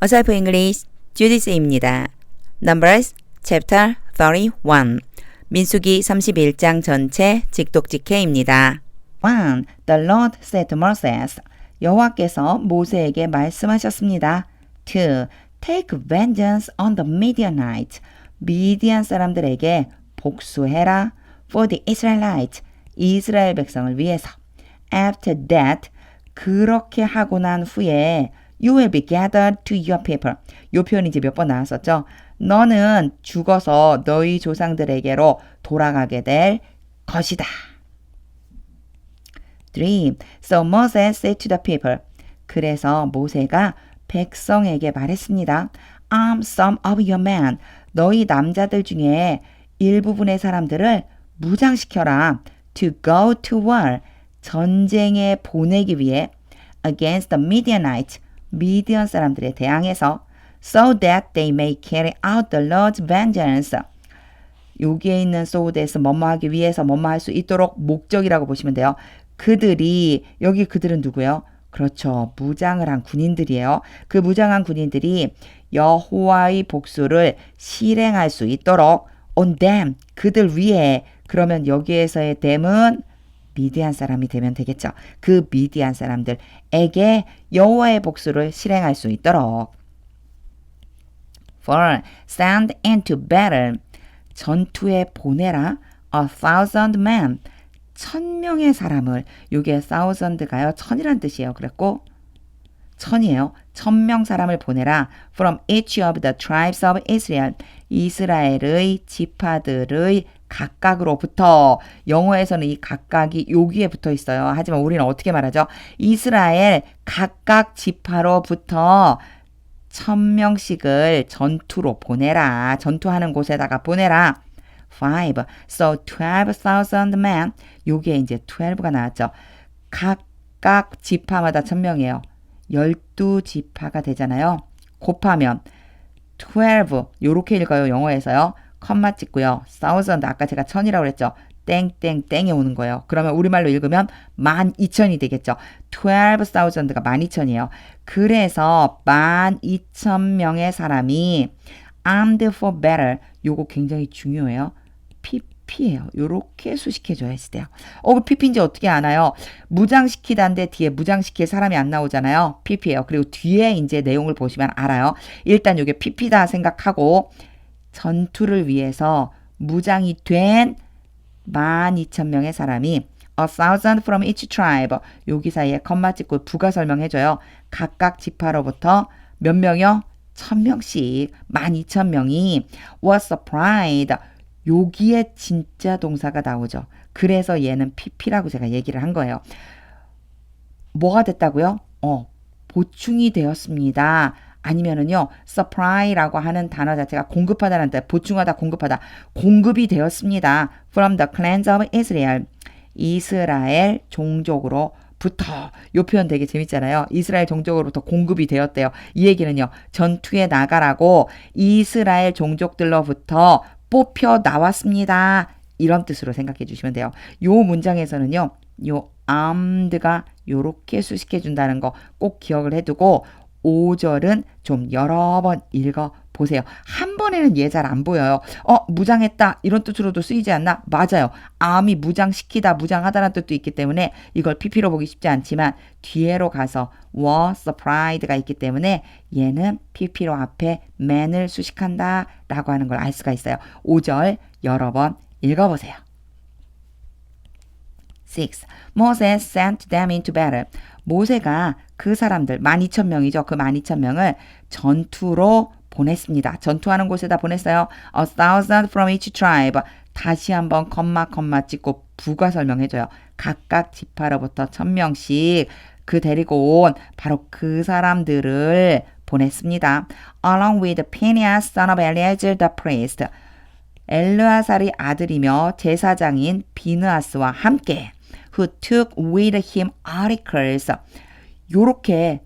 어설프 잉글리시 주디스입니다. Numbers Chapter 31 민수기 31장 전체 직독직해입니다. 1. The Lord said to Moses 여호와께서 모세에게 말씀하셨습니다. 2. Take vengeance on the Midianites 미디안 사람들에게 복수해라. For the Israelites 이스라엘 백성을 위해서. After that 그렇게 하고 난 후에 You will be gathered to your people. 이 표현이 이제 몇 번 나왔었죠. 너는 죽어서 너희 조상들에게로 돌아가게 될 것이다. 3. So Moses said to the people. 그래서 모세가 백성에게 말했습니다. Arm some of your men. 너희 남자들 중에 일부분의 사람들을 무장시켜라. To go to war. 전쟁에 보내기 위해 against the Midianites. 미디안 사람들에 대항해서 so that they may carry out the Lord's vengeance. 여기에 있는 so that에서 뭐뭐하기 위해서 뭐뭐할 수 있도록 목적이라고 보시면 돼요. 그들이 여기 그들은 누구예요? 그렇죠. 무장을 한 군인들이에요. 그 무장한 군인들이 여호와의 복수를 실행할 수 있도록 on them 그들 위에 그러면 여기에서의 them은 미디안 사람이 되면 되겠죠. 그 미디안 사람들에게 여호와의 복수를 실행할 수 있도록. 4. Send into battle. 전투에 보내라. 1,000 men. 1,000명의 사람을. 이게 thousand가요. 1,000이란 뜻이에요. 그랬고 1,000이에요. 1,000명 사람을 보내라. From each of the tribes of Israel. 이스라엘의 지파들의 각각으로부터. 영어에서는 이 각각이 여기에 붙어 있어요. 하지만 우리는 어떻게 말하죠? 이스라엘 각각 지파로부터 1,000명씩을 전투로 보내라. 전투하는 곳에다가 보내라. 5. So 12,000 men. 요게 이제 12가 나왔죠. 각각 지파마다 1,000명이에요. 12지파가 되잖아요. 곱하면 12 요렇게 읽어요. 영어에서요. 컴마 찍고요. 1,000 아까 제가 1,000이라고 그랬죠. 땡땡땡이 오는 거예요. 그러면 우리말로 읽으면 12,000이 되겠죠. 12,000가 12,000이에요. 그래서 12,000명의 사람이 armed for battle. 요거 굉장히 중요해요. PP예요. 요렇게 수식해줘야 돼요. PP인지 어떻게 아나요? 무장시키다인데 뒤에 무장시킬 사람이 안 나오잖아요. PP예요. 그리고 뒤에 이제 내용을 보시면 알아요. 일단 요게 PP다 생각하고 전투를 위해서 무장이 된 12,000명의 사람이 1,000 from each tribe. 여기 사이에 컴마 찍고 부가 설명해줘요. 각각 지파로부터 몇 명이요? 1,000명씩 12,000명이 was supplied. 여기에 진짜 동사가 나오죠. 그래서 얘는 PP라고 제가 얘기를 한 거예요. 뭐가 됐다고요? 보충이 되었습니다. 아니면은요, supply라고 하는 단어 자체가 공급하다는 뜻, 보충하다, 공급하다, 공급이 되었습니다. From the clans of Israel. 이스라엘 종족으로부터. 요 표현 되게 재밌잖아요. 이스라엘 종족으로부터 공급이 되었대요. 이 얘기는요, 전투에 나가라고 이스라엘 종족들로부터 뽑혀 나왔습니다. 이런 뜻으로 생각해 주시면 돼요. 요 문장에서는요, 요 armed가 요렇게 수식해 준다는 거 꼭 기억을 해두고 5절은 좀 여러 번 읽어보세요. 한 번에는 얘 잘 안 보여요. 무장했다 이런 뜻으로도 쓰이지 않나? 맞아요. 암이 무장시키다 무장하다라는 뜻도 있기 때문에 이걸 PP로 보기 쉽지 않지만 뒤에로 가서 was supplied가 있기 때문에 얘는 PP로 앞에 man을 수식한다 라고 하는 걸 알 수가 있어요. 5절 여러 번 읽어보세요. 6. Moses sent them into battle. 모세가 그 사람들 12,000명이죠. 그 12,000명을 전투로 보냈습니다. 전투하는 곳에다 보냈어요. 1,000 from each tribe. 다시 한번 컴마 찍고 부가 설명해줘요. 각각 지파로부터 1,000명씩 그 데리고 온 바로 그 사람들을 보냈습니다. Along with Phinehas, son of Eleazar the priest. 엘르아살의 아들이며 제사장인 비느하스와 함께 who took with him articles. 요렇게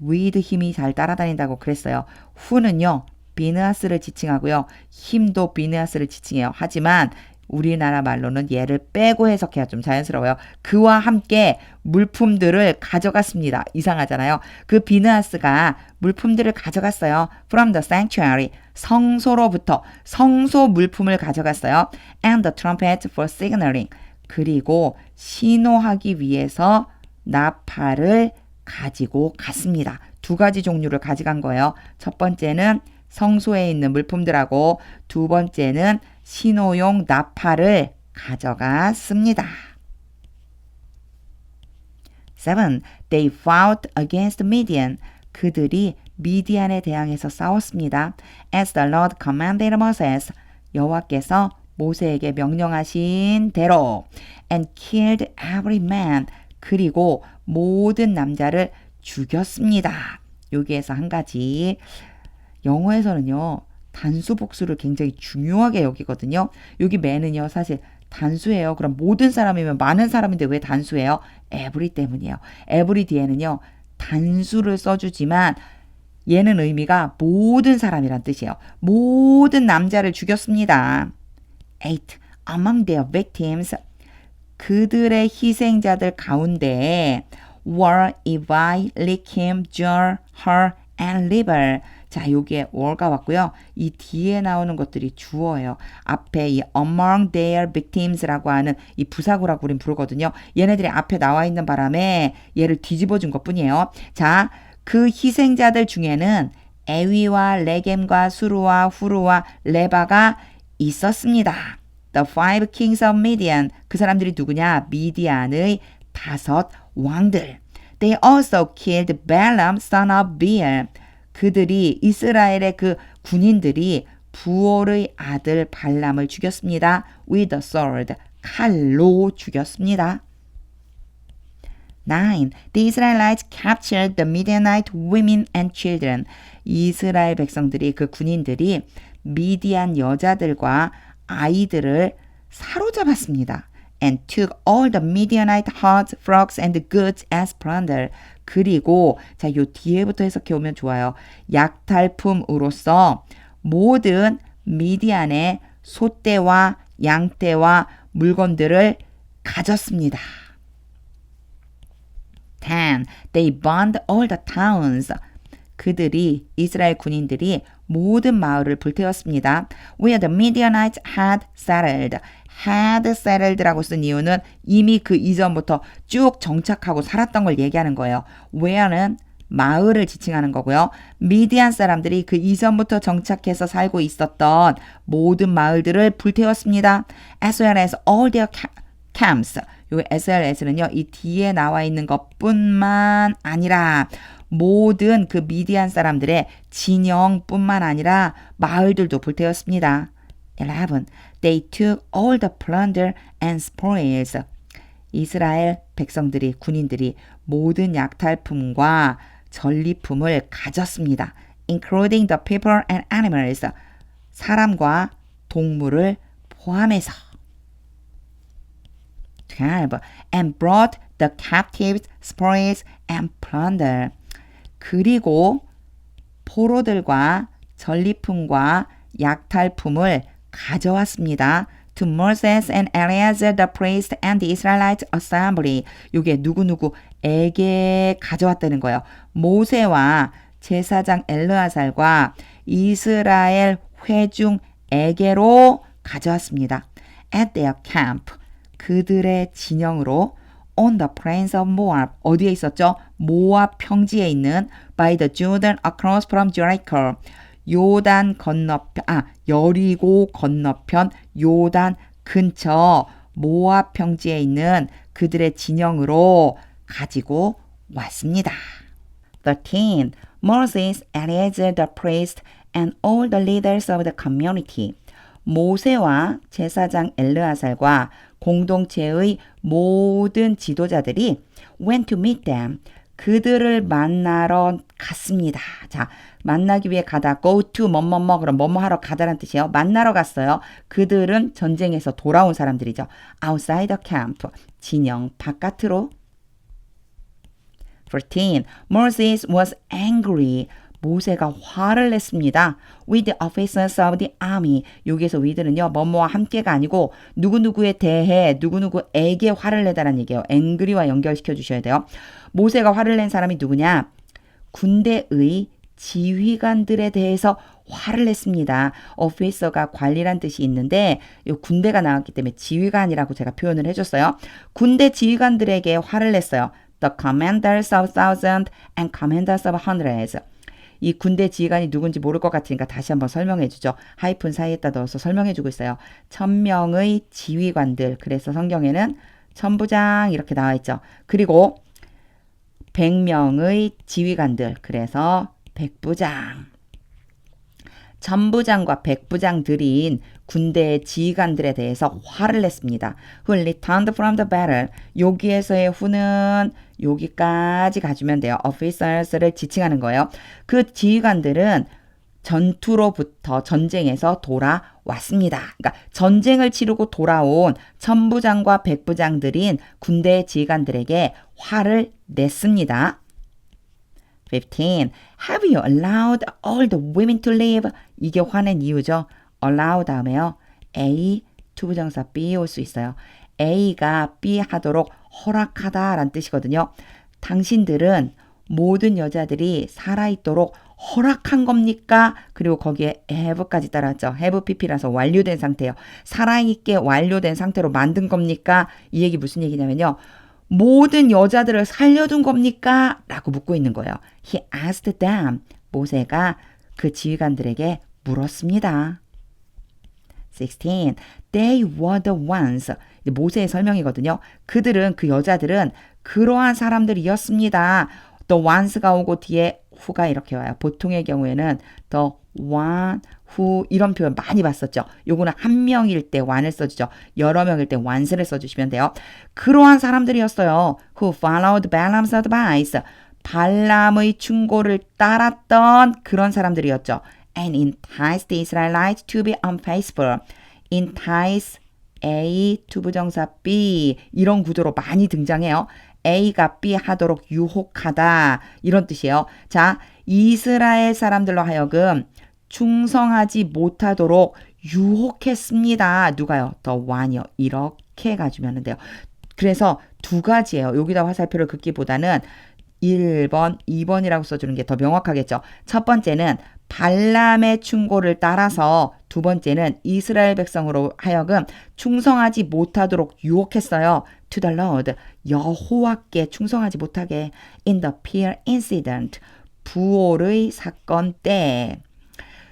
with 힘이 잘 따라다닌다고 그랬어요. who는요. 비느하스를 지칭하고요. 힘도 비느하스를 지칭해요. 하지만 우리나라 말로는 얘를 빼고 해석해야 좀 자연스러워요. 그와 함께 물품들을 가져갔습니다. 이상하잖아요. 그 비느하스가 물품들을 가져갔어요. From the sanctuary. 성소로부터 성소 물품을 가져갔어요. And the trumpet for signaling. 그리고 신호하기 위해서 나팔을 가지고 갔습니다. 두 가지 종류를 가져간 거예요. 첫 번째는 성소에 있는 물품들하고 두 번째는 신호용 나팔을 가져갔습니다. 7. They fought against Midian. 그들이 미디안에 대항해서 싸웠습니다. As the Lord commanded Moses. 여호와께서 모세에게 명령하신 대로. And killed every man. 그리고 모든 남자를 죽였습니다. 여기에서 한 가지. 영어에서는요. 단수 복수를 굉장히 중요하게 여기거든요. 여기 man은요. 사실 단수예요. 그럼 모든 사람이면 많은 사람인데 왜 단수예요? every 때문이에요. every 뒤에는요. 단수를 써주지만 얘는 의미가 모든 사람이란 뜻이에요. 모든 남자를 죽였습니다. 8. Among their victims. 그들의 희생자들 가운데 were Evi, Likim, Jer, Her, and Liber. 자, 여기에 were가 왔고요. 이 뒤에 나오는 것들이 주어예요. 앞에 이 among their victims라고 하는 이 부사구라고 우린 부르거든요. 얘네들이 앞에 나와 있는 바람에 얘를 뒤집어 준 것뿐이에요. 자, 그 희생자들 중에는 에위와 레겜과 수루와 후루와 레바가 있었습니다. The five kings of Midian. 그 사람들이 누구냐? 미디안의 5 왕들. They also killed Balaam, son of Beor. 그들이 이스라엘의 그 군인들이 부올의 아들 발람을 죽였습니다. With a sword. 칼로 죽였습니다. 9. The Israelites captured the Midianite women and children. 이스라엘 백성들이 그 군인들이 미디안 여자들과 아이들을 사로잡았습니다. And took all the Midianite herds, flocks, and goods as plunder. 그리고 자, 요 뒤에부터 해석해 오면 좋아요. 약탈품으로서 모든 미디안의 소떼와 양떼와 물건들을 가졌습니다. 10. They burned all the towns. 그들이 이스라엘 군인들이 모든 마을을 불태웠습니다. Where the Midianites had settled. had settled라고 쓴 이유는 이미 그 이전부터 쭉 정착하고 살았던 걸 얘기하는 거예요. where는 마을을 지칭하는 거고요. 미디안 사람들이 그 이전부터 정착해서 살고 있었던 모든 마을들을 불태웠습니다. as well as all their camps. 요 SLS는요. 이 뒤에 나와 있는 것뿐만 아니라 모든 그 미디안 사람들의 진영뿐만 아니라 마을들도 불태웠습니다. 11. They took all the plunder and spoils. 이스라엘 백성들이 군인들이 모든 약탈품과 전리품을 가졌습니다. Including the people and animals. 사람과 동물을 포함해서. 12. And brought the captives, spoils and plunder. 그리고 포로들과 전리품과 약탈품을 가져왔습니다. To Moses and Eleazar the priest and the Israelite assembly. 이게 누구누구에게 가져왔다는 거예요. 모세와 제사장 엘르아살과 이스라엘 회중에게로 가져왔습니다. At their camp. 그들의 진영으로 on the plains of Moab. 어디에 있었죠? 모압 평지에 있는 by the Jordan across from Jericho. 요단 건너편, 여리고 건너편 요단 근처 모압 평지에 있는 그들의 진영으로 가지고 왔습니다. 13. Moses, Eleazar the priest, and all the leaders of the community. 모세와 제사장 엘르아살과 공동체의 모든 지도자들이 went to meet them. 그들을 만나러 갔습니다. 자, 만나기 위해 가다 go to 뭐뭐뭐 그럼 뭐뭐 하러 가다란 뜻이에요. 만나러 갔어요. 그들은 전쟁에서 돌아온 사람들이죠. outside the camp. 진영 바깥으로. 14. Moses was angry. 모세가 화를 냈습니다. With the officers of the army. 여기에서 with는요. 뭐뭐와 함께가 아니고 누구누구에 대해 누구누구에게 화를 내다라는 얘기예요. angry와 연결시켜 주셔야 돼요. 모세가 화를 낸 사람이 누구냐? 군대의 지휘관들에 대해서 화를 냈습니다. officer가 관리란 뜻이 있는데 이 군대가 나왔기 때문에 지휘관이라고 제가 표현을 해줬어요. 군대 지휘관들에게 화를 냈어요. The commanders of thousands and commanders of hundreds. 이 군대 지휘관이 누군지 모를 것 같으니까 다시 한번 설명해 주죠. 하이픈 사이에다 넣어서 설명해 주고 있어요. 1000명의 지휘관들. 그래서 성경에는 천부장 이렇게 나와 있죠. 그리고 100명의 지휘관들. 그래서 백부장. 천부장과 백부장들인 군대의 지휘관들에 대해서 화를 냈습니다. Who returned from the battle. 여기에서의 who는 여기까지 가주면 돼요. officers를 지칭하는 거예요. 그 지휘관들은 전투로부터 전쟁에서 돌아왔습니다. 그러니까 전쟁을 치르고 돌아온 천부장과 백부장들인 군대의 지휘관들에게 화를 냈습니다. 15. Have you allowed all the women to live? 이게 화낸 이유죠. allow 다음에요. A, 투부정사 B 올 수 있어요. A가 B 하도록 허락하다라는 뜻이거든요. 당신들은 모든 여자들이 살아있도록 허락한 겁니까? 그리고 거기에 have까지 따라왔죠. have pp라서 완료된 상태예요. 살아있게 완료된 상태로 만든 겁니까? 이 얘기 무슨 얘기냐면요. 모든 여자들을 살려둔 겁니까? 라고 묻고 있는 거예요. He asked them. 모세가 그 지휘관들에게 물었습니다. 16. They were the ones. 모세의 설명이거든요. 그들은, 그 여자들은 그러한 사람들이었습니다. The ones가 오고 뒤에 who가 이렇게 와요. 보통의 경우에는 the one, who 이런 표현 많이 봤었죠. 요거는 한 명일 때 one을 써주죠. 여러 명일 때 ones를 써주시면 돼요. 그러한 사람들이었어요. Who followed Balaam's advice. 발람의 충고를 따랐던 그런 사람들이었죠. And enticed the Israelites to be unfaithful. entice, A, 투부정사 B 이런 구조로 많이 등장해요. A가 B 하도록 유혹하다 이런 뜻이에요. 자, 이스라엘 사람들로 하여금 충성하지 못하도록 유혹했습니다. 누가요? The one이요. 이렇게 가주면 돼요. 그래서 두 가지예요. 여기다 화살표를 긋기보다는 1번, 2번이라고 써주는 게 더 명확하겠죠. 첫 번째는 발람의 충고를 따라서 두 번째는 이스라엘 백성으로 하여금 충성하지 못하도록 유혹했어요. To the Lord, 여호와께 충성하지 못하게. In the peer incident, 부올의 사건 때.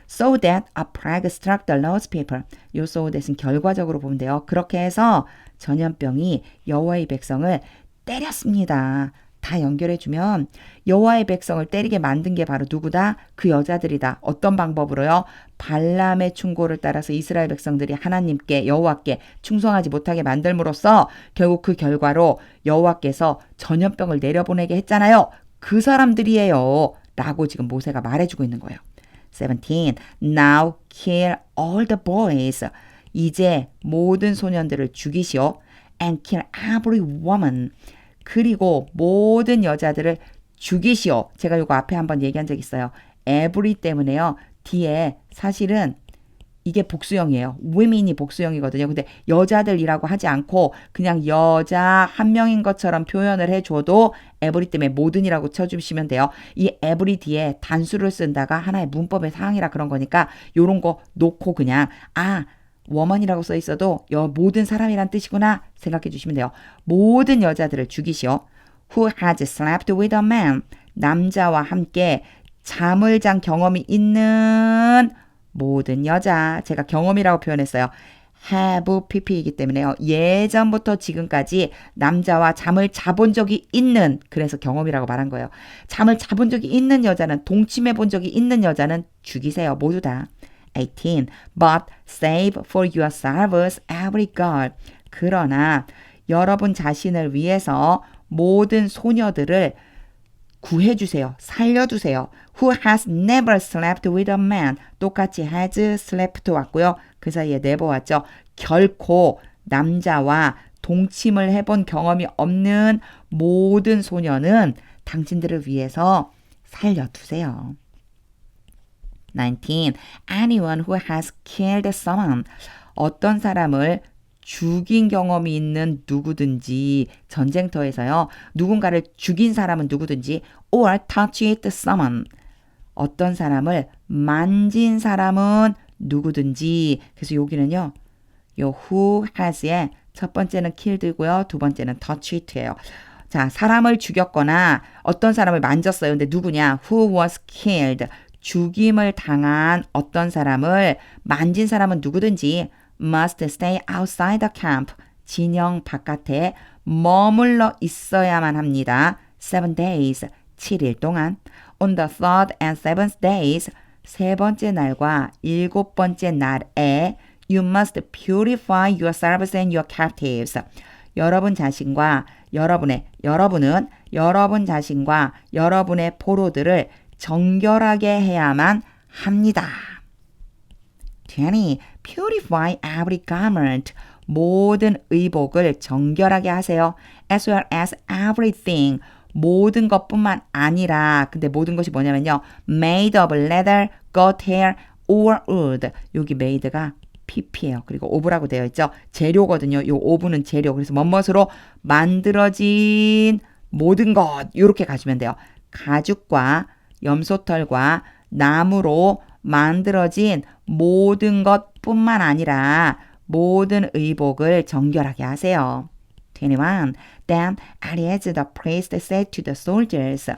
So that a plague struck the Lord's people. 요 so that은 결과적으로 보면 돼요. 그렇게 해서 전염병이 여호와의 백성을 때렸습니다. 다 연결해주면 여호와의 백성을 때리게 만든 게 바로 누구다? 그 여자들이다. 어떤 방법으로요? 발람의 충고를 따라서 이스라엘 백성들이 하나님께 여호와께 충성하지 못하게 만들므로써 결국 그 결과로 여호와께서 전염병을 내려보내게 했잖아요. 그 사람들이에요. 라고 지금 모세가 말해주고 있는 거예요. 17. Now kill all the boys. 이제 모든 소년들을 죽이시오. And kill every woman. 그리고 모든 여자들을 죽이시오. 제가 이거 앞에 한번 얘기한 적 있어요. every 때문에요. 뒤에 사실은 이게 복수형이에요. women이 복수형이거든요. 근데 여자들이라고 하지 않고 그냥 여자 한 명인 것처럼 표현을 해줘도 every 때문에 모든이라고 쳐주시면 돼요. 이 every 뒤에 단수를 쓴다가 하나의 문법의 사항이라 그런 거니까 요런 거 놓고 그냥 woman이라고 써 있어도 모든 사람이란 뜻이구나 생각해 주시면 돼요. 모든 여자들을 죽이시오. Who has slept with a man. 남자와 함께 잠을 잔 경험이 있는 모든 여자. 제가 경험이라고 표현했어요. have pp이기 때문에요. 예전부터 지금까지 남자와 잠을 자본 적이 있는, 그래서 경험이라고 말한 거예요. 잠을 자본 적이 있는 여자는, 동침해 본 적이 있는 여자는 죽이세요. 모두 다. 18. But save for yourselves every girl. 그러나 여러분 자신을 위해서 모든 소녀들을 구해주세요. 살려두세요. Who has never slept with a man. 똑같이 has slept 왔고요. 그 사이에 never 왔죠. 결코 남자와 동침을 해본 경험이 없는 모든 소녀는 당신들을 위해서 살려두세요. 19. Anyone who has killed someone. 어떤 사람을 죽인 경험이 있는 누구든지 전쟁터에서요. 누군가를 죽인 사람은 누구든지 or touched someone. 어떤 사람을 만진 사람은 누구든지. 그래서 여기는요. 요 who has의 첫 번째는 killed고요. 두 번째는 touched예요. 자, 사람을 죽였거나 어떤 사람을 만졌어요. 근데 누구냐? Who was killed. 죽임을 당한 어떤 사람을 만진 사람은 누구든지 must stay outside the camp. 진영 바깥에 머물러 있어야만 합니다. 7 days. 7일 동안. On the third and seventh days. 세 번째 날과 일곱 번째 날에 You must purify yourselves and your captives. 여러분 자신과 여러분은 여러분 자신과 여러분의 포로들을 정결하게 해야만 합니다. 20. Purify every garment. 모든 의복을 정결하게 하세요. As well as everything. 모든 것뿐만 아니라 근데 모든 것이 뭐냐면요. Made of leather, goat hair, or wood. 여기 made가 pp예요. 그리고 오브라고 되어 있죠. 재료거든요. 요 오브는 재료. 그래서 멋멋으로 만들어진 모든 것 이렇게 가시면 돼요. 가죽과 염소털과 나무로 만들어진 모든 것뿐만 아니라 모든 의복을 정결하게 하세요. 21. Then Eleazar the priest said to the soldiers.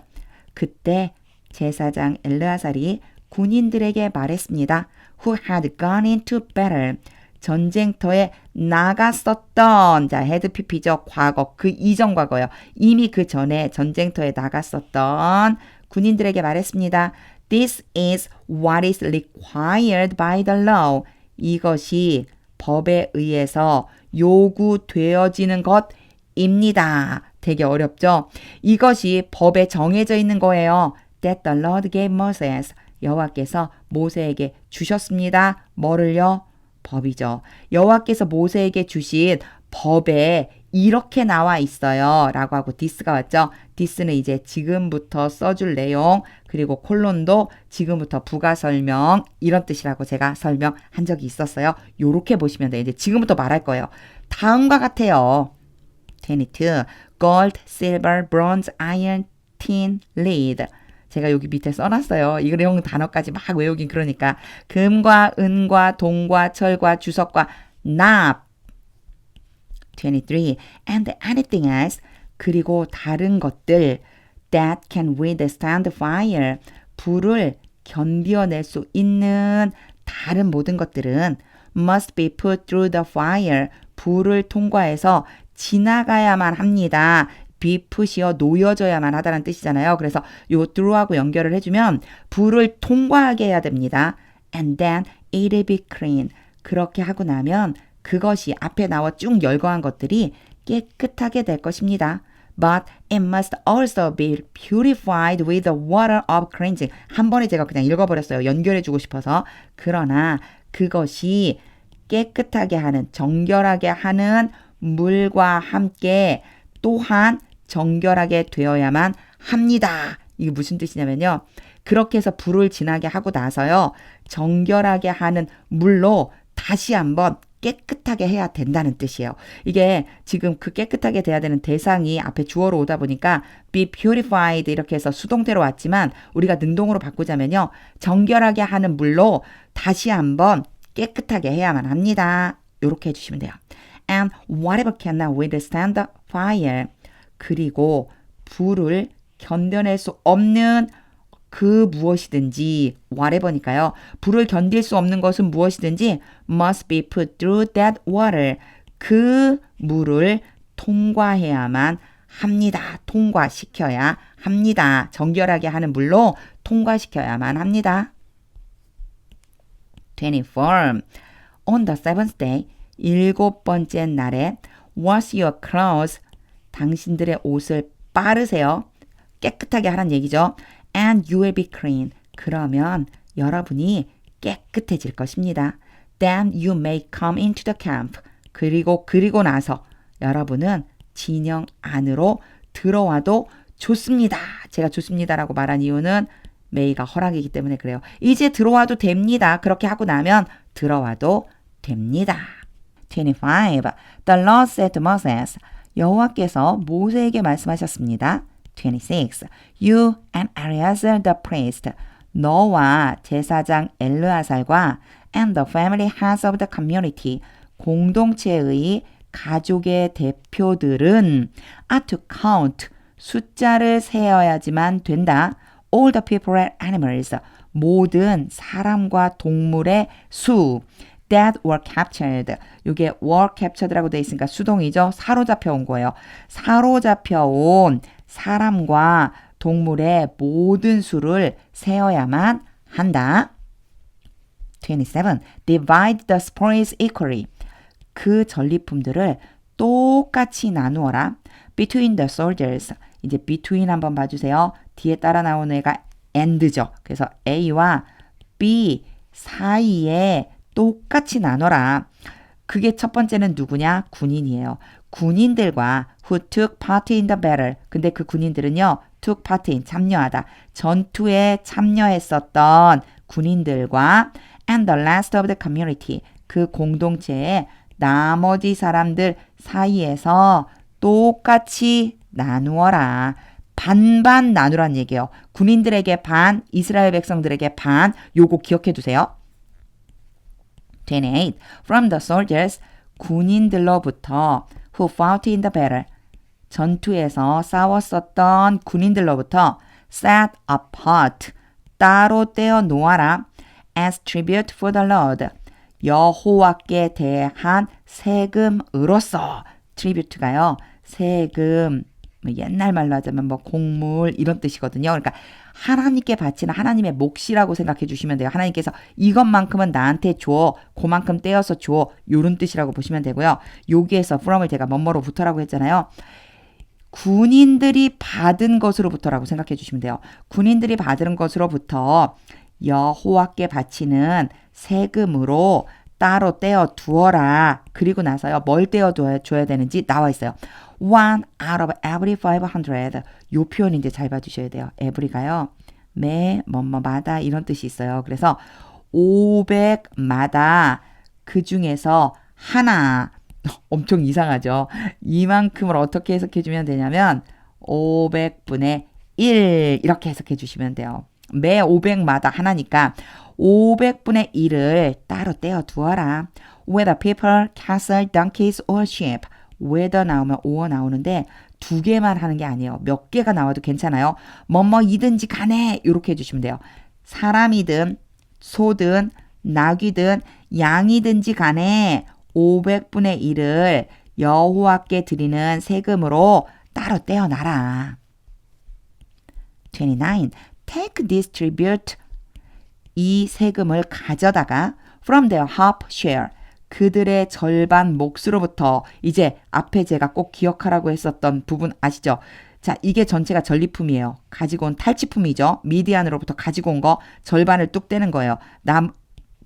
그때 제사장 엘르아살이 군인들에게 말했습니다. Who had gone into battle. 전쟁터에 나갔었던, 자, had pp죠. 과거, 그 이전 과거요. 이미 그 전에 전쟁터에 나갔었던 군인들에게 말했습니다. This is what is required by the law. 이것이 법에 의해서 요구되어지는 것입니다. 되게 어렵죠? 이것이 법에 정해져 있는 거예요. That the Lord gave Moses. 여호와께서 모세에게 주셨습니다. 뭐를요? 법이죠. 여호와께서 모세에게 주신 법에 이렇게 나와 있어요. 라고 하고 this가 왔죠. this는 이제 지금부터 써줄 내용 그리고 콜론도 지금부터 부가 설명 이런 뜻이라고 제가 설명한 적이 있었어요. 요렇게 보시면 돼요. 이제 지금부터 말할 거예요. 다음과 같아요. 22. Gold, silver, bronze, iron, tin, lead. 제가 여기 밑에 써놨어요. 이런 단어까지 막 외우긴 그러니까. 금과 은과 동과 철과 주석과 납. 23. And anything else. 그리고 다른 것들 that can withstand fire. 불을 견뎌낼 수 있는 다른 모든 것들은 must be put through the fire. 불을 통과해서 지나가야만 합니다. be put이요 놓여져야만 하다는 뜻이잖아요. 그래서 요 through하고 연결을 해주면 불을 통과하게 해야 됩니다. And then it'll be clean. 그렇게 하고 나면 그것이 앞에 나와 쭉 열거한 것들이 깨끗하게 될 것입니다. But it must also be purified with the water of cleansing. 한 번에 제가 그냥 읽어버렸어요. 연결해주고 싶어서. 그러나 그것이 깨끗하게 하는, 정결하게 하는 물과 함께 또한 정결하게 되어야만 합니다. 이게 무슨 뜻이냐면요. 그렇게 해서 불을 지나게 하고 나서요. 정결하게 하는 물로 다시 한번 깨끗하게 해야 된다는 뜻이에요. 이게 지금 그 깨끗하게 돼야 되는 대상이 앞에 주어로 오다 보니까 be purified 이렇게 해서 수동태로 왔지만 우리가 능동으로 바꾸자면요. 정결하게 하는 물로 다시 한번 깨끗하게 해야만 합니다. 이렇게 해주시면 돼요. And whatever cannot withstand the fire. 그리고 불을 견뎌낼 수 없는 그 무엇이든지 whatever니까요. 불을 견딜 수 없는 것은 무엇이든지 must be put through that water. 그 물을 통과해야만 합니다. 통과시켜야 합니다. 정결하게 하는 물로 통과시켜야만 합니다. 24. On the seventh day, 일곱 번째 날에 wash your clothes. 당신들의 옷을 빠르세요. 깨끗하게 하란 얘기죠. And you will be clean. 그러면 여러분이 깨끗해질 것입니다. Then you may come into the camp. 그리고 나서 여러분은 진영 안으로 들어와도 좋습니다. 제가 좋습니다라고 말한 이유는 may가 허락이기 때문에 그래요. 이제 들어와도 됩니다. 그렇게 하고 나면 들어와도 됩니다. 25. The Lord said to Moses. 여호와께서 모세에게 말씀하셨습니다. 26. You and Eleazar the priest. 너와 제사장 엘르아살과 and the family heads of the community. 공동체의 가족의 대표들은 are to count. 숫자를 세어야지만 된다. All the people and animals. 모든 사람과 동물의 수. that were captured. 이게 were captured라고 돼 있으니까 수동이죠. 사로잡혀 온 거예요. 사로잡혀 온 사람과 동물의 모든 수를 세어야만 한다. 27. Divide the spoils equally. 그 전리품들을 똑같이 나누어라. Between the soldiers. 이제 between 한번 봐주세요. 뒤에 따라 나오는 애가 and죠. 그래서 A와 B 사이에 똑같이 나눠라. 그게 첫 번째는 누구냐? 군인이에요. 군인들과 who took part in the battle. 근데 그 군인들은요. took part in, 참여하다. 전투에 참여했었던 군인들과 and the rest of the community. 그 공동체의 나머지 사람들 사이에서 똑같이 나누어라. 반반 나누란 얘기예요. 군인들에게 반, 이스라엘 백성들에게 반. 요거 기억해 두세요. 28. From the soldiers, 군인들로부터 who fought in the battle, 전투에서 싸웠었던 군인들로부터 set apart, 따로 떼어 놓아라. as tribute for the Lord, 여호와께 대한 세금으로서. tribute가요, 세금, 옛날 말로 하자면 뭐 곡물 이런 뜻이거든요. 그러니까 하나님께 바치는 하나님의 몫이라고 생각해 주시면 돼요. 하나님께서 이것만큼은 나한테 줘, 그만큼 떼어서 줘, 요런 뜻이라고 보시면 되고요. 여기에서 from을 제가 뭐뭐로부터라고 했잖아요. 군인들이 받은 것으로부터라고 생각해 주시면 돼요. 군인들이 받은 것으로부터 여호와께 바치는 세금으로 따로 떼어 두어라. 그리고 나서요, 뭘 떼어 줘야 되는지 나와 있어요. One out of every 500. 요 표현 이제 잘 봐주셔야 돼요. every가요, 매, 뭐뭐마다 이런 뜻이 있어요. 그래서 500마다 그 중에서 하나. 엄청 이상하죠. 이만큼을 어떻게 해석해 주면 되냐면 500분의 1 이렇게 해석해 주시면 돼요. 매 500마다 하나니까 500분의 1을 따로 떼어 두어라. Whether people, cattle, donkeys or sheep. whether 나오면 or 나오는데 두 개만 하는 게 아니에요. 몇 개가 나와도 괜찮아요. 뭐뭐이든지 간에 이렇게 해주시면 돼요. 사람이든 소든 나귀든 양이든지 간에 500분의 1을 여호와께 드리는 세금으로 따로 떼어놔라. 29. Take this tribute. 이 세금을 가져다가 from their half share. 그들의 절반 몫으로부터. 이제 앞에 제가 꼭 기억하라고 했었던 부분 아시죠? 자, 이게 전체가 전리품이에요. 가지고 온 탈취품이죠. 미디안으로부터 가지고 온 거 절반을 뚝 떼는 거예요.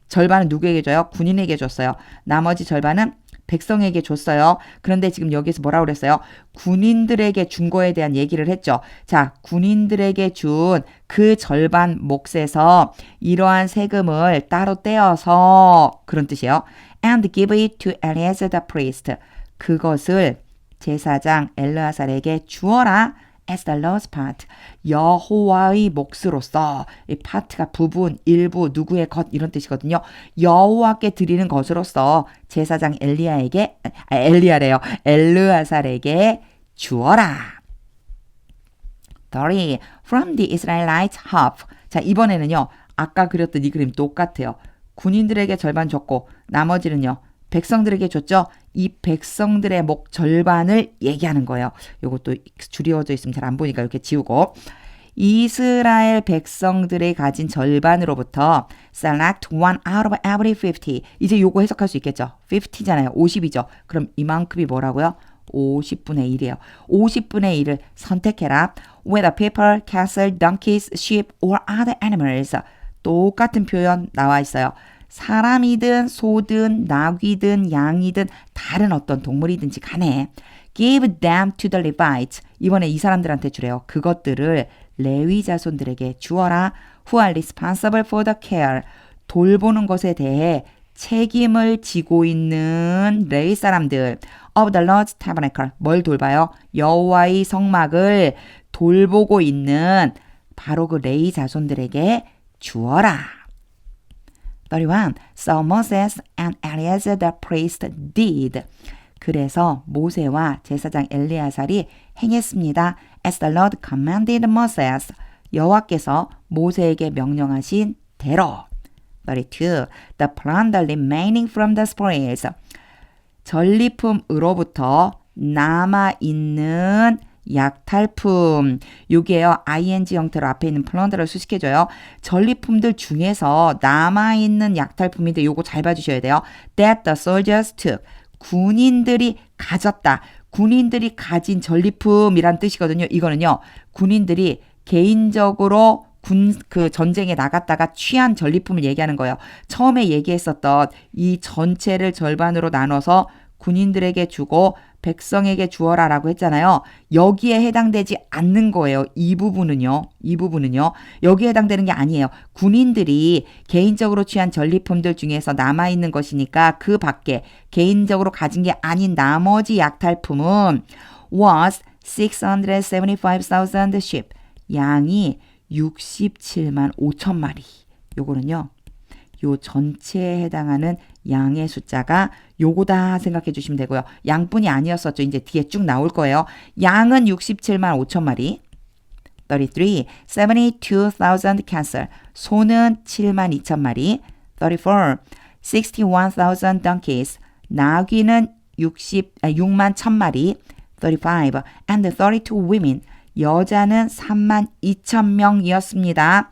절반은 누구에게 줘요? 군인에게 줬어요. 나머지 절반은 백성에게 줬어요. 그런데 지금 여기서 뭐라고 그랬어요? 군인들에게 준 거에 대한 얘기를 했죠. 자, 군인들에게 준 그 절반 몫에서 이러한 세금을 따로 떼어서, 그런 뜻이에요. And give it to Eleazar the priest. 그것을 제사장 엘르아살에게 주어라. as the Lord's part. 여호와의 몫으로서. 이 파트가 부분, 일부, 누구의 것 이런 뜻이거든요. 여호와께 드리는 것으로서 제사장 엘르아살에게 주어라. 30. From the Israelites half. 자, 이번에는요, 아까 그렸던 이 그림 똑같아요. 군인들에게 절반 줬고 나머지는요, 백성들에게 줬죠. 이 백성들의 목 절반을 얘기하는 거예요. 이것도 줄이어져 있으면 잘 안 보니까 이렇게 지우고. 이스라엘 백성들이 가진 절반으로부터 select one out of every 50. 이제 요거 해석할 수 있겠죠. 50잖아요. 50이죠. 그럼 이만큼이 뭐라고요? 50분의 1이에요. 50분의 1을 선택해라. Whether people, cattle, donkeys, sheep or other animals. 똑같은 표현 나와 있어요. 사람이든 소든 나귀든 양이든 다른 어떤 동물이든지 간에 give them to the Levites. 이번에 이 사람들한테 주래요. 그것들을 레위 자손들에게 주어라. who are responsible for the care. 돌보는 것에 대해 책임을 지고 있는 레위 사람들. of the Lord's tabernacle. 뭘 돌봐요? 여호와의 성막을 돌보고 있는 바로 그 레위 자손들에게 주어라. 31. So Moses and Eleazar the priest did. 그래서 모세와 제사장 엘레아살이 행했습니다. As the Lord commanded Moses. 여호와께서 모세에게 명령하신 대로. 32. The plunder remaining from the spoils. 전리품으로부터 남아있는 약탈품. 요게요. ing 형태로 앞에 있는 플런더를 수식해줘요. 전리품들 중에서 남아있는 약탈품인데 요거 잘 봐주셔야 돼요. That the soldiers took. 군인들이 가졌다. 군인들이 가진 전리품이란 뜻이거든요. 이거는요. 군인들이 개인적으로 그 전쟁에 나갔다가 취한 전리품을 얘기하는 거예요. 처음에 얘기했었던 이 전체를 절반으로 나눠서 군인들에게 주고 백성에게 주어라라고 했잖아요. 여기에 해당되지 않는 거예요. 이 부분은요. 여기에 해당되는 게 아니에요. 군인들이 개인적으로 취한 전리품들 중에서 남아있는 것이니까 그 밖에 개인적으로 가진 게 아닌 나머지 약탈품은 was 675,000 sheep. 양이 67만 5천 마리. 요거는요. 요 전체에 해당하는 양의 숫자가 요거다 생각해 주시면 되고요. 양뿐이 아니었었죠. 이제 뒤에 쭉 나올 거예요. 양은 67만 5천 마리. 33. 72,000 cattle. 소는 7만 2천 마리. 34. 61,000 donkeys. 나귀는 6만 1천 마리. 35. And 32 women. 여자는 3만 2천 명이었습니다.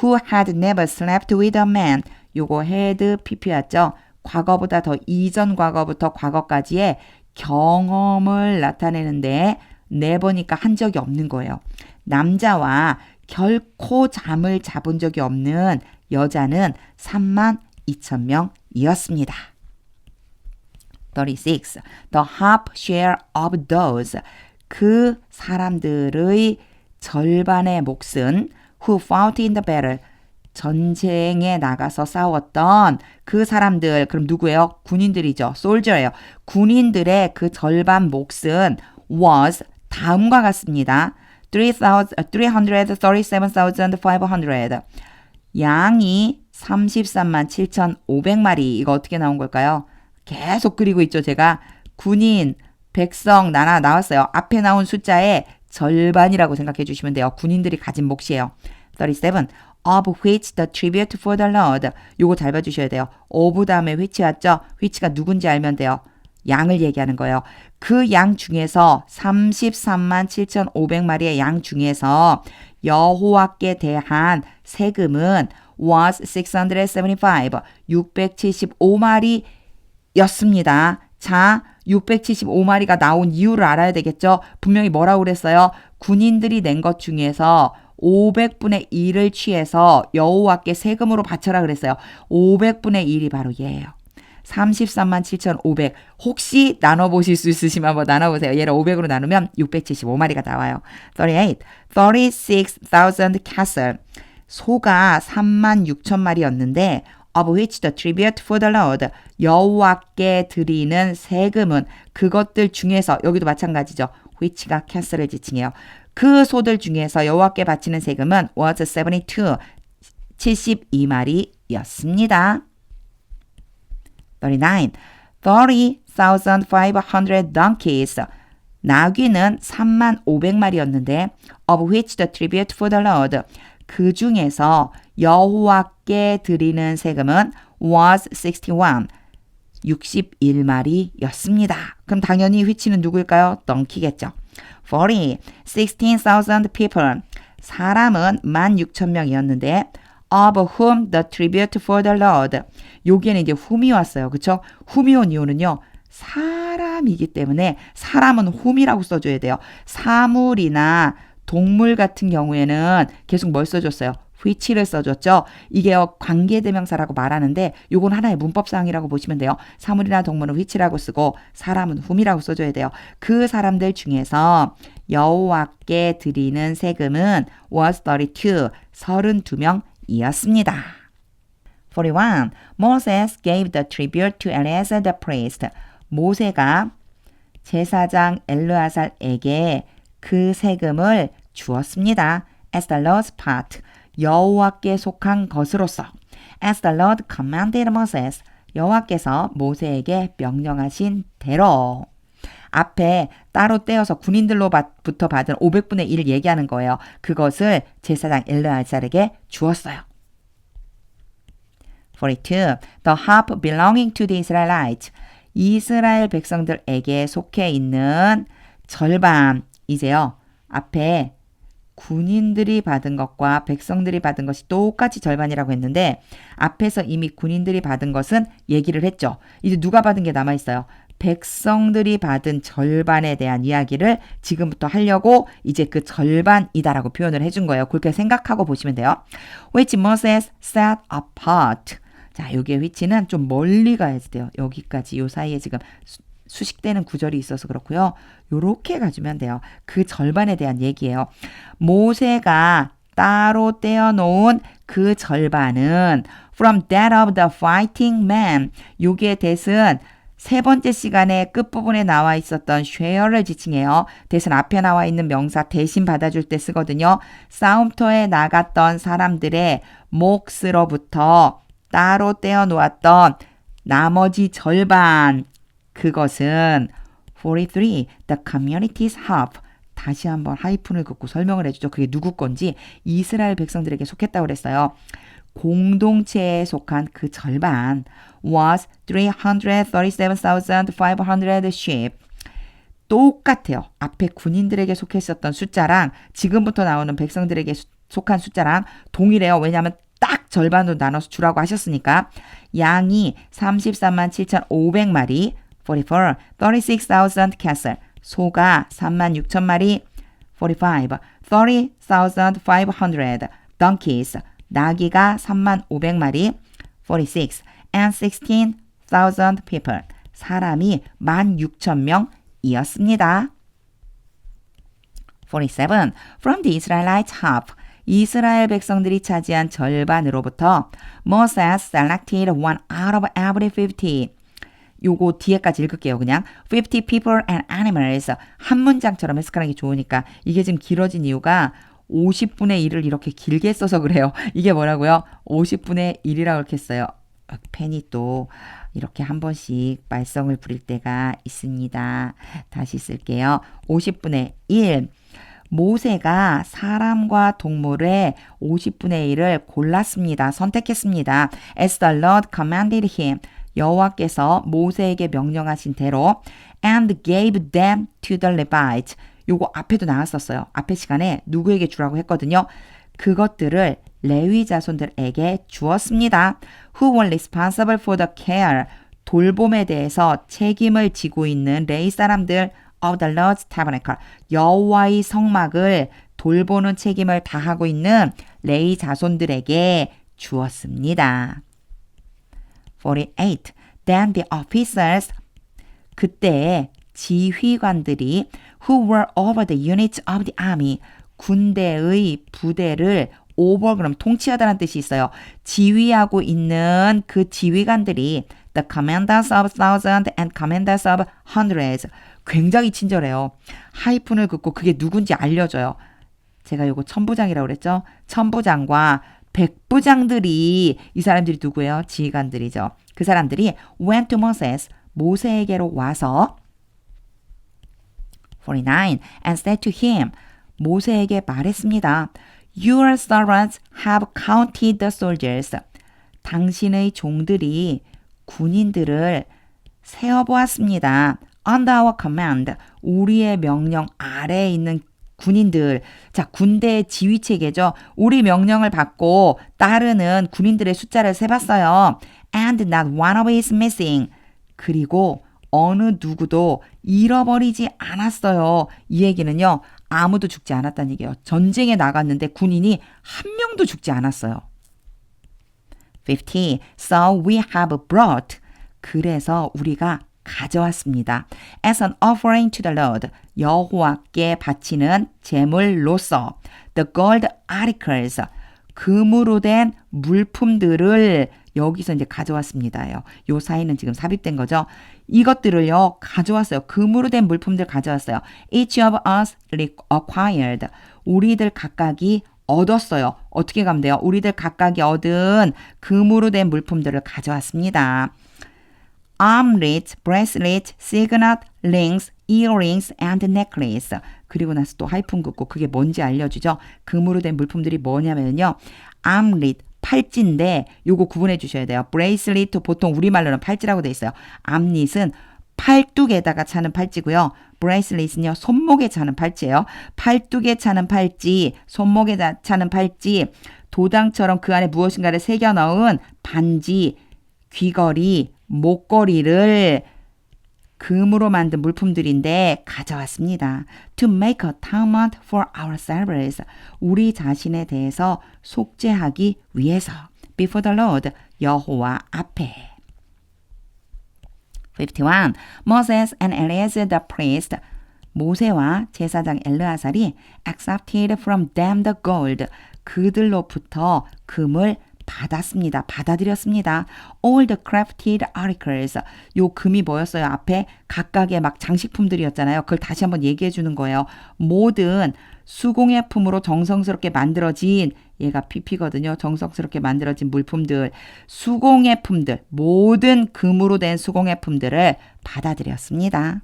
Who had never slept with a man. 요거 had pp였죠. 과거보다 더 이전 과거부터 과거까지의 경험을 나타내는데 never니까 한 적이 없는 거예요. 남자와 결코 잠을 자본 적이 없는 여자는 3만 2천 명이었습니다. 36. The half share of those. 그 사람들의 절반의 몫은 who fought in the battle. 전쟁에 나가서 싸웠던 그 사람들, 그럼 누구예요? 군인들이죠. soldier예요. 군인들의 그 절반 몫은 was 다음과 같습니다. 337,500. 양이 33만 7,500마리. 이거 어떻게 나온 걸까요? 계속 그리고 있죠. 제가 군인, 백성 나왔어요. 앞에 나온 숫자의 절반이라고 생각해 주시면 돼요. 군인들이 가진 몫이에요. 37. Of which the tribute for the Lord. 요거 잘 봐주셔야 돼요. of 다음에 which 왔죠? which가 누군지 알면 돼요. 양을 얘기하는 거예요. 그 양 중에서 33만 7,500마리의 양 중에서 여호와께 대한 세금은 was 675. 675마리였습니다. 자, 675마리가 나온 이유를 알아야 되겠죠? 분명히 뭐라고 그랬어요? 군인들이 낸 것 중에서 500분의 1을 취해서 여호와께 세금으로 바쳐라 그랬어요. 500분의 1이 바로 얘예요. 33만 7,500. 혹시 나눠보실 수 있으시면 한번 나눠보세요. 얘를 500으로 나누면 675마리가 나와요. 38. 36,000 cattle. 소가 3만 6천 마리였는데 of which the tribute for the Lord. 여호와께 드리는 세금은 그것들 중에서 여기도 마찬가지죠. which가 castle을 지칭해요. 그 소들 중에서 여호와께 바치는 세금은 was 72. 72마리였습니다. 39. 30,500 donkeys. 나귀는 3만 500마리였는데 of which the tribute for the Lord. 그 중에서 여호와께 드리는 세금은 was 61. 61마리였습니다. 그럼 당연히 which는 누구일까요? donkey겠죠. 40. 16,000 people. 사람은 16,000명이었는데 of whom the tribute for the Lord. 여기에는 이제 whom이 왔어요. 그렇죠? whom이 온 이유는요. 사람이기 때문에 사람은 whom이라고 써줘야 돼요. 사물이나 동물 같은 경우에는 계속 뭘 써줬어요? which를 써줬죠. 이게 관계대명사라고 말하는데 요건 하나의 문법사항이라고 보시면 돼요. 사물이나 동물은 which라고 쓰고 사람은 whom이라고 써줘야 돼요. 그 사람들 중에서 여호와께 드리는 세금은 was 32. 32명 명령이었습니다. 41. Moses gave the tribute to Eleazar the priest. 모세가 제사장 엘르아살에게 그 세금을 주었습니다. As the Lord's part, 여호와께 속한 것으로서. As the Lord commanded Moses, 여호와께서 모세에게 명령하신 대로. 앞에 따로 떼어서 군인들로부터 받은 500분의 1 얘기하는 거예요. 그것을 제사장 엘르아살에게 주었어요. 42. The half belonging to the Israelites. 이스라엘 백성들에게 속해 있는 절반. 이제요. 앞에 군인들이 받은 것과 백성들이 받은 것이 똑같이 절반이라고 했는데 앞에서 이미 군인들이 받은 것은 얘기를 했죠. 이제 누가 받은 게 남아있어요. 백성들이 받은 절반에 대한 이야기를 지금부터 하려고 이제 그 절반이다라고 표현을 해준 거예요. 그렇게 생각하고 보시면 돼요. Which Moses set apart. 자, 여기에 which는 좀 멀리 가야 돼요. 여기까지 요 사이에 지금 수식되는 구절이 있어서 그렇고요. 요렇게 가주면 돼요. 그 절반에 대한 얘기예요. 모세가 따로 떼어놓은 그 절반은 from that of the fighting man. 요게 that은 세 번째 시간의 끝부분에 나와 있었던 share를 지칭해요. that은 앞에 나와 있는 명사 대신 받아줄 때 쓰거든요. 싸움터에 나갔던 사람들의 몫으로부터 따로 떼어놓았던 나머지 절반. 그것은 43. The community's half. 다시 한번 하이픈을 긋고 설명을 해주죠. 그게 누구 건지 이스라엘 백성들에게 속했다고 그랬어요. 공동체에 속한 그 절반 was 337,500 sheep. 똑같아요. 앞에 군인들에게 속했었던 숫자랑 지금부터 나오는 백성들에게 속한 숫자랑 동일해요. 왜냐하면 딱 절반으로 나눠서 주라고 하셨으니까. 양이 337,500마리 44. 36,000 cattle. 소가 36,000마리. 45. 30,500 donkeys. 나귀가 35,000마리. 46. And 16,000 people. 사람이 16,000명이었습니다. 47. From the Israelites half. 이스라엘 백성들이 차지한 절반으로부터 Moses selected one out of every 50. 요거 뒤에까지 읽을게요. 그냥 50 people and animals. 한 문장처럼 해석하는 게 좋으니까. 이게 지금 길어진 이유가 50분의 1을 이렇게 길게 써서 그래요. 이게 뭐라고요? 50분의 1이라고 이렇게 써요. 펜이 또 이렇게 한 번씩 말썽을 부릴 때가 있습니다. 다시 쓸게요. 50분의 1. 모세가 사람과 동물의 50분의 1을 골랐습니다. 선택했습니다. As the Lord commanded him. 여호와께서 모세에게 명령하신 대로 and gave them to the Levites. 요거 앞에도 나왔었어요. 앞에 시간에 누구에게 주라고 했거든요. 그것들을 레위 자손들에게 주었습니다. Who were responsible for the care. 돌봄에 대해서 책임을 지고 있는 레위 사람들 of the Lord's tabernacle. 여호와의 성막을 돌보는 책임을 다하고 있는 레위 자손들에게 주었습니다. 48. Then the officers. 그때 지휘관들이 who were over the units of the army. 군대의 부대를 over 그럼 통치하다는 뜻이 있어요. 지휘하고 있는 그 지휘관들이 the commanders of thousands and commanders of hundreds. 굉장히 친절해요. 하이픈을 긋고 그게 누군지 알려줘요. 제가 요거 천부장이라고 그랬죠. 천부장과 백부장들이 이 사람들이 누구예요? 지휘관들이죠. 그 사람들이 went to Moses. 모세에게로 와서 49. And said to him. 모세에게 말했습니다. Your servants have counted the soldiers. 당신의 종들이 군인들을 세어보았습니다. Under our command. 우리의 명령 아래에 있는 군인들. 자, 군대의 지휘 체계죠. 우리 명령을 받고 따르는 군인들의 숫자를 세봤어요. And not one of is missing. 그리고 어느 누구도 잃어버리지 않았어요. 이 얘기는요. 아무도 죽지 않았다는 얘기예요. 전쟁에 나갔는데 군인이 한 명도 죽지 않았어요. 50. So we have brought. 그래서 우리가 가져왔습니다. As an offering to the Lord. 여호와께 바치는 제물로서 the gold articles. 금으로 된 물품들을 여기서 이제 가져왔습니다요. 요 사이는 지금 삽입된 거죠. 이것들을요 가져왔어요. 금으로 된 물품들 가져왔어요. Each of us acquired. 우리들 각각이 얻었어요. 어떻게 가면 돼요? 우리들 각각이 얻은 금으로 된 물품들을 가져왔습니다. armlet, bracelet, signet, rings, earrings, and necklace. 그리고 나서 또 하이픈 긋고 그게 뭔지 알려주죠. 금으로 된 물품들이 뭐냐면요. armlet, 팔찌인데 요거 구분해 주셔야 돼요. bracelet 보통 우리말로는 팔찌라고 돼 있어요. armlet은 팔뚝에다가 차는 팔찌고요. bracelet은요. 손목에 차는 팔찌예요. 팔뚝에 차는 팔찌, 손목에 차는 팔찌, 도장처럼 그 안에 무엇인가를 새겨 넣은 반지, 귀걸이, 목걸이를 금으로 만든 물품들인데 가져왔습니다. To make atonement for ourselves. 우리 자신에 대해서 속죄하기 위해서. Before the Lord. 여호와 앞에. 51. Moses and Eleazar the priest. 모세와 제사장 엘르아살이 accepted from them the gold. 그들로부터 금을 받았습니다. 받아들였습니다. All the crafted articles. 요 금이 뭐였어요? 앞에 각각의 막 장식품들이었잖아요. 그걸 다시 한번 얘기해 주는 거예요. 모든 수공예품으로 정성스럽게 만들어진 얘가 PP거든요. 정성스럽게 만들어진 물품들, 수공예품들, 모든 금으로 된 수공예품들을 받아들였습니다.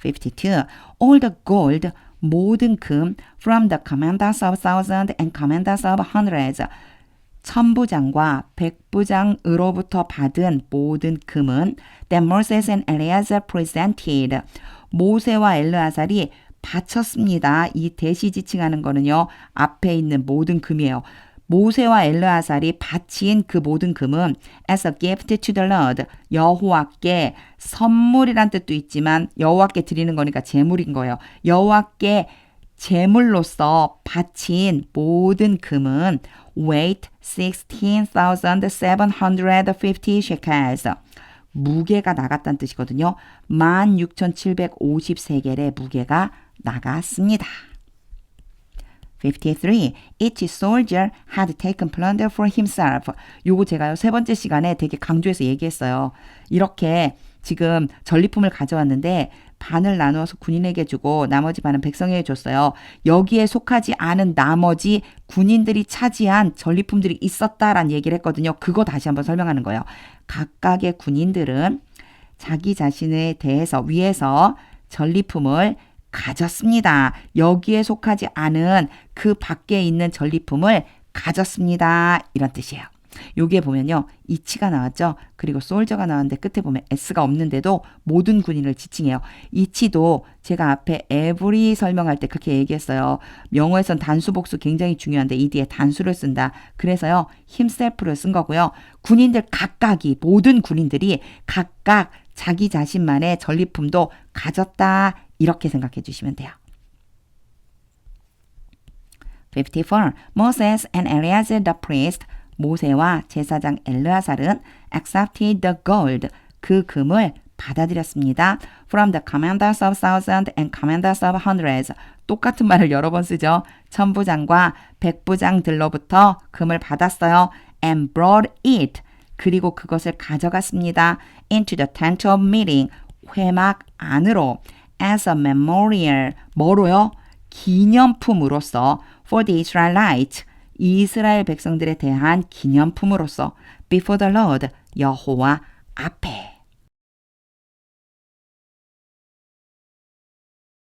52. All the gold. 모든 금 from the commanders of thousands and commanders of hundreds. 천부장과 백부장으로부터 받은 모든 금은 that Moses and Eleazar presented. 모세와 엘르아살이 바쳤습니다. 이 대시 지칭하는 거는요. 앞에 있는 모든 금이에요. 모세와 엘르아살이 바친 그 모든 금은 as a gift to the Lord. 여호와께 선물이란 뜻도 있지만 여호와께 드리는 거니까 제물인 거예요. 여호와께 제물로서 바친 모든 금은 weight 16,750 shekels. 무게가 나갔다는 뜻이거든요. 16,750세겔의 무게가 나갔습니다. 53. Each soldier had taken plunder for himself. 요거 제가요 세 번째 시간에 되게 강조해서 얘기했어요. 이렇게 지금 전리품을 가져왔는데 반을 나누어서 군인에게 주고 나머지 반은 백성에게 줬어요. 여기에 속하지 않은 나머지 군인들이 차지한 전리품들이 있었다라는 얘기를 했거든요. 그거 다시 한번 설명하는 거예요. 각각의 군인들은 자기 자신에 대해서 위해서 전리품을 가졌습니다. 여기에 속하지 않은 그 밖에 있는 전리품을 가졌습니다. 이런 뜻이에요. 여기에 보면요. 이치가 나왔죠. 그리고 솔저가 나왔는데 끝에 보면 S가 없는데도 모든 군인을 지칭해요. 이치도 제가 앞에 every 설명할 때 그렇게 얘기했어요. 영어에선 단수 복수 굉장히 중요한데 이 뒤에 단수를 쓴다. 그래서요. himself를 쓴 거고요. 군인들 각각이 모든 군인들이 각각 자기 자신만의 전리품도 가졌다. 이렇게 생각해 주시면 돼요. 54. Moses and Eleazar the priest. 모세와 제사장 엘르아살은 accepted the gold. 그 금을 받아들였습니다. From the commanders of thousands and commanders of hundreds. 똑같은 말을 여러 번 쓰죠. 천부장과 백부장들로부터 금을 받았어요. And brought it. 그리고 그것을 가져갔습니다. Into the tent of meeting. 회막 안으로. As a memorial. 뭐로요? 기념품으로서. For the Israelites. 이스라엘 백성들에 대한 기념품으로서 before the Lord, 여호와 앞에.